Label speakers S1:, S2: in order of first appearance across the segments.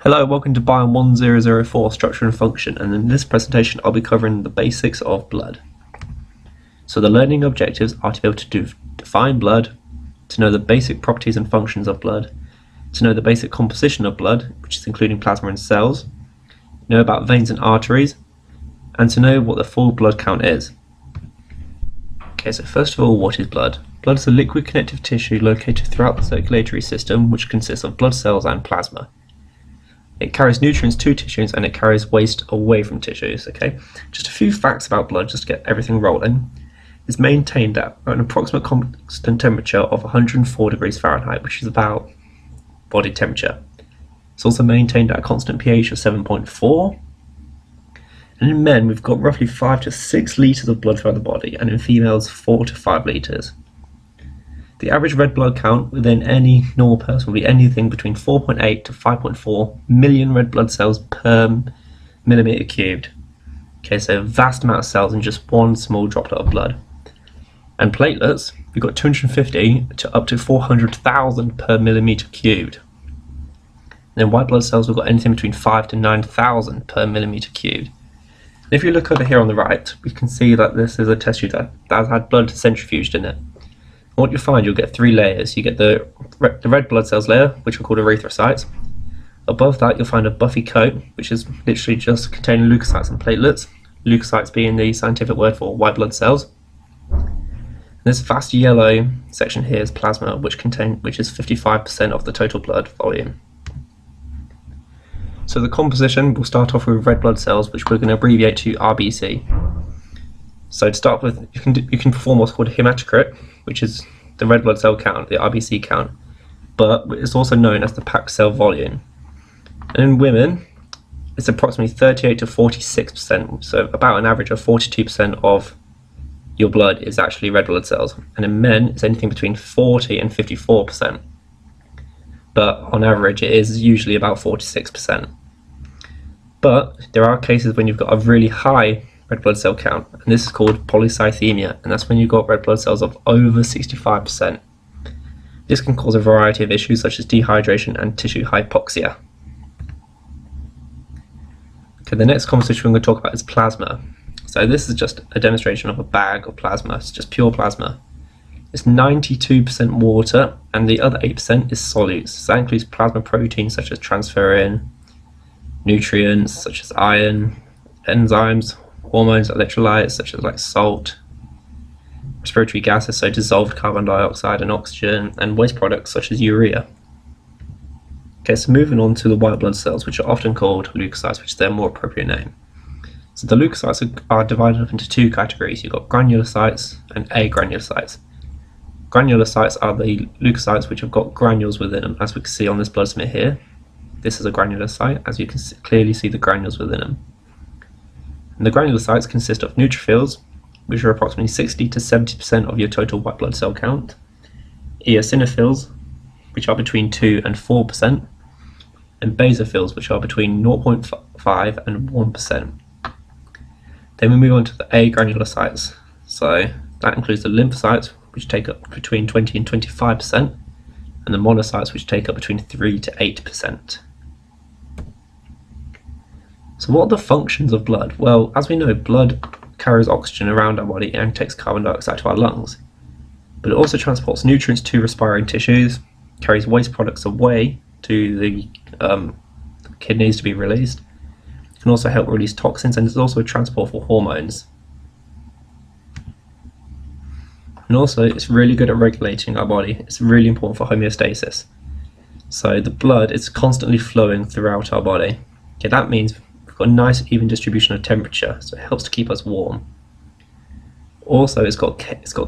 S1: Hello, welcome to Biome 1004 Structure and Function, and in this presentation I'll be covering the basics of blood. So the learning objectives are to be able to define blood, to know the basic properties and functions of blood, to know the basic composition of blood, which is including plasma and cells, know about veins and arteries, and to know what the full blood count is. Okay, so first of all, what is blood? Blood is a liquid connective tissue located throughout the circulatory system, which consists of blood cells and plasma. It carries nutrients to tissues and it carries waste away from tissues. Okay, just a few facts about blood just to get everything rolling. It's maintained at an approximate constant temperature of 104 degrees Fahrenheit, which is about body temperature. It's also maintained at a constant pH of 7.4. And in men, we've got roughly 5 to 6 litres of blood throughout the body, and in females, 4 to 5 litres. The average red blood count within any normal person will be anything between 4.8 to 5.4 million red blood cells per millimetre cubed. Okay, so a vast amount of cells in just one small droplet of blood. And platelets, we've got 250 to up to 400,000 per millimetre cubed. And then white blood cells, we've got anything between 5 to 9,000 per millimetre cubed. And if you look over here on the right, we can see that this is a test tube that has had blood centrifuged in it. What you find, you'll get 3 layers. You get the red blood cells layer, which are called erythrocytes. Above that, you'll find a buffy coat, which is literally just containing leukocytes and platelets. Leukocytes being the scientific word for white blood cells. And this vast yellow section here is plasma, which is 55% of the total blood volume. So the composition, we'll start off with red blood cells, which we're going to abbreviate to RBC. So to start with, you can perform what's called a hematocrit, which is the red blood cell count, the RBC count, but it's also known as the packed cell volume. And in women, it's approximately 38 to 46%, so about an average of 42% of your blood is actually red blood cells. And in men, it's anything between 40 and 54%, but on average it is usually about 46%. But there are cases when you've got a really high red blood cell count, and this is called polycythemia, and that's when you've got red blood cells of over 65%. This can cause a variety of issues such as dehydration and tissue hypoxia. Okay, the next composition we're going to talk about is plasma. So this is just a demonstration of a bag of plasma. It's just pure plasma. It's 92% water, and the other 8% is solutes. So that includes plasma proteins such as transferrin, nutrients such as iron, enzymes, hormones, electrolytes such as like salt, respiratory gases, so dissolved carbon dioxide and oxygen, and waste products such as urea. Okay, so moving on to the white blood cells, which are often called leukocytes, which is their more appropriate name. So the leukocytes are divided up into 2 categories. You've got granulocytes and agranulocytes. Granulocytes are the leukocytes which have got granules within them, as we can see on this blood smear here. This is a granulocyte, as you can clearly see the granules within them. And the granulocytes consist of neutrophils, which are approximately 60 to 70% of your total white blood cell count, eosinophils, which are between 2 and 4%, and basophils, which are between 0.5 and 1%. Then we move on to the agranulocytes. So that includes the lymphocytes, which take up between 20 and 25%, and the monocytes, which take up between 3 to 8%. So what are the functions of blood? Well, as we know, blood carries oxygen around our body and takes carbon dioxide to our lungs. But it also transports nutrients to respiring tissues, carries waste products away to the kidneys to be released, can also help release toxins, and is also a transport for hormones. And also, it's really good at regulating our body. It's really important for homeostasis. So the blood is constantly flowing throughout our body. Okay, that means we've got a nice even distribution of temperature, so it helps to keep us warm. Also, it's got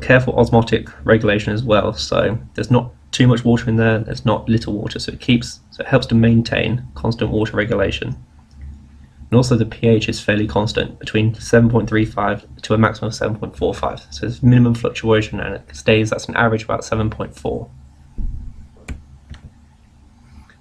S1: careful osmotic regulation as well, so there's not too much water in there, there's not little water, so it helps to maintain constant water regulation. And also the pH is fairly constant, between 7.35 to a maximum of 7.45, so there's minimum fluctuation, and it stays at an average about 7.4.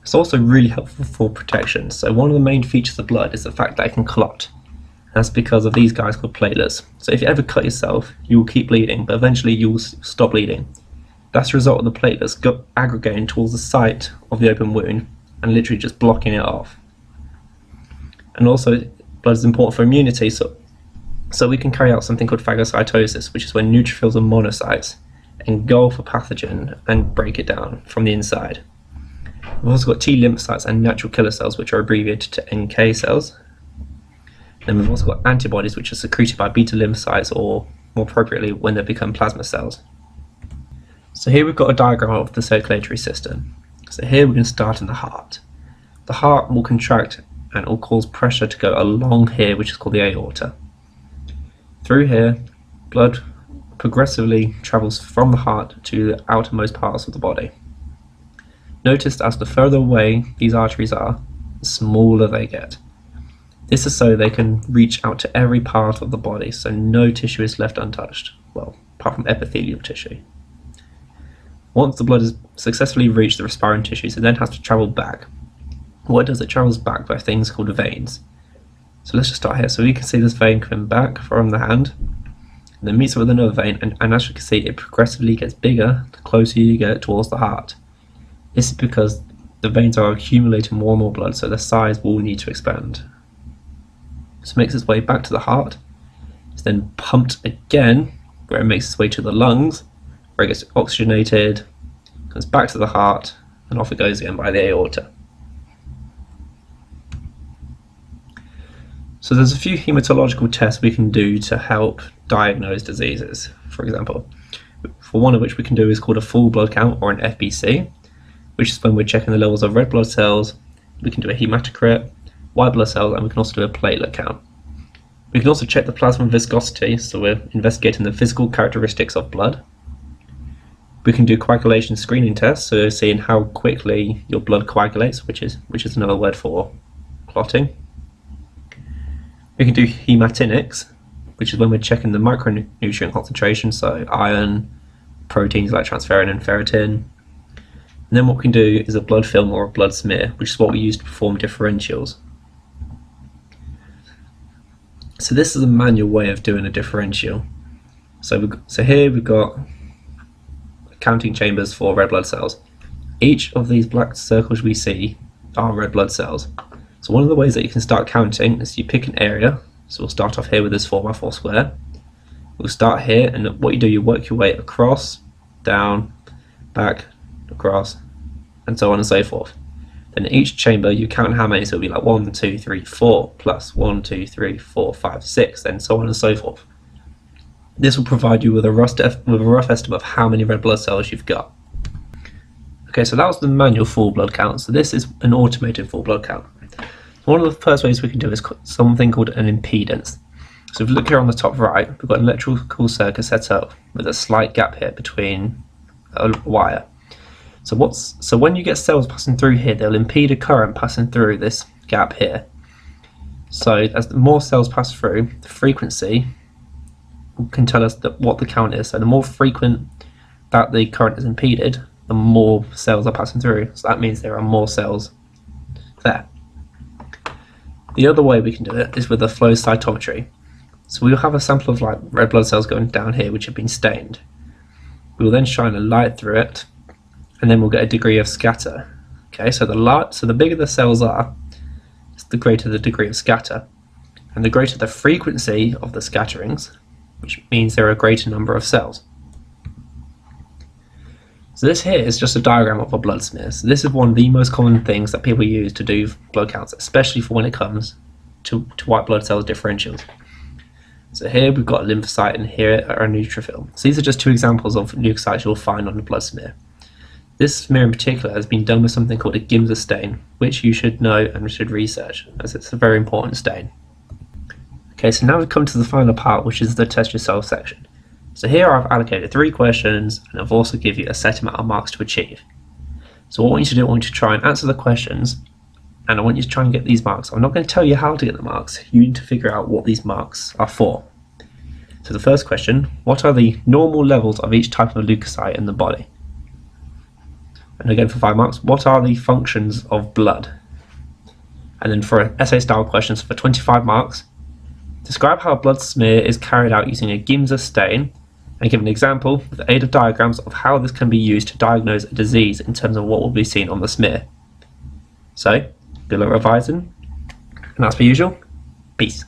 S1: It's also really helpful for protection. So one of the main features of blood is the fact that it can clot. That's because of these guys called platelets. So if you ever cut yourself, you will keep bleeding, but eventually you will stop bleeding. That's the result of the platelets aggregating towards the site of the open wound and literally just blocking it off. And also, blood is important for immunity, so we can carry out something called phagocytosis, which is when neutrophils and monocytes engulf a pathogen and break it down from the inside. We've also got T lymphocytes and natural killer cells, which are abbreviated to NK cells. Then we've also got antibodies, which are secreted by beta lymphocytes, or more appropriately, when they become plasma cells. So here we've got a diagram of the circulatory system. So here we're going to start in the heart. The heart will contract and it will cause pressure to go along here, which is called the aorta. Through here, blood progressively travels from the heart to the outermost parts of the body. Notice as the further away these arteries are, the smaller they get. This is so they can reach out to every part of the body, so no tissue is left untouched, well, apart from epithelial tissue. Once the blood has successfully reached the respiring tissues, it then has to travel back. What it does, it travels back by things called veins. So let's just start here. So we can see this vein coming back from the hand, and then meets up with another vein, and as you can see, it progressively gets bigger the closer you get towards the heart. This is because the veins are accumulating more and more blood, so the size will need to expand. So it makes its way back to the heart. It's then pumped again, where it makes its way to the lungs, where it gets oxygenated, comes back to the heart, and off it goes again by the aorta. So there's a few hematological tests we can do to help diagnose diseases, for example. For one of which we can do is called a full blood count, or an FBC, which is when we're checking the levels of red blood cells. We can do a hematocrit, white blood cells, and we can also do a platelet count. We can also check the plasma viscosity, so we're investigating the physical characteristics of blood. We can do coagulation screening tests, so seeing how quickly your blood coagulates, which is another word for clotting. We can do hematinics, which is when we're checking the micronutrient concentration, so iron, proteins like transferrin and ferritin. And then what we can do is a blood film or a blood smear, which is what we use to perform differentials. So this is a manual way of doing a differential. So here we've got counting chambers for red blood cells. Each of these black circles we see are red blood cells. So one of the ways that you can start counting is you pick an area. So we'll start off here with this 4x4 square. We'll start here, and what you do, you work your way across, down, back, across, and so on and so forth. Then each chamber you count how many, so it'll be like 1, 2, 3, 4 plus 1, 2, 3, 4, 5, 6, and so on and so forth. This will provide you with a rough estimate of how many red blood cells you've got. Okay, so that was the manual full blood count. So this is an automated full blood count. One of the first ways we can do is something called an impedance. So if you look here on the top right, we've got an electrical circuit set up with a slight gap here between a wire. So when you get cells passing through here, they'll impede a current passing through this gap here. So as the more cells pass through, the frequency can tell us what the count is. So the more frequent that the current is impeded, the more cells are passing through. So that means there are more cells there. The other way we can do it is with a flow cytometry. So we'll have a sample of like red blood cells going down here which have been stained. We will then shine a light through it, and then we'll get a degree of scatter. Okay, so the bigger the cells are, the greater the degree of scatter, and the greater the frequency of the scatterings, which means there are a greater number of cells. So this here is just a diagram of a blood smear. So this is one of the most common things that people use to do blood counts, especially for when it comes to white blood cells differentials. So here we've got a lymphocyte, and here are a neutrophil. So these are just two examples of leukocytes you'll find on the blood smear. This smear in particular has been done with something called a Gimser stain, which you should know and should research, as it's a very important stain. Okay, so now we've come to the final part, which is the test yourself section. So here I've allocated 3 questions, and I've also given you a set amount of marks to achieve. So what I want you to do, I want you to try and answer the questions, and I want you to try and get these marks. I'm not going to tell you how to get the marks. You need to figure out what these marks are for. So the first question, what are the normal levels of each type of leukocyte in the body? And again for 5 marks, what are the functions of blood? And then for essay style questions for 25 marks, describe how a blood smear is carried out using a Gimser stain, and give an example with the aid of diagrams of how this can be used to diagnose a disease in terms of what will be seen on the smear. So, good luck revising, And as per usual, peace.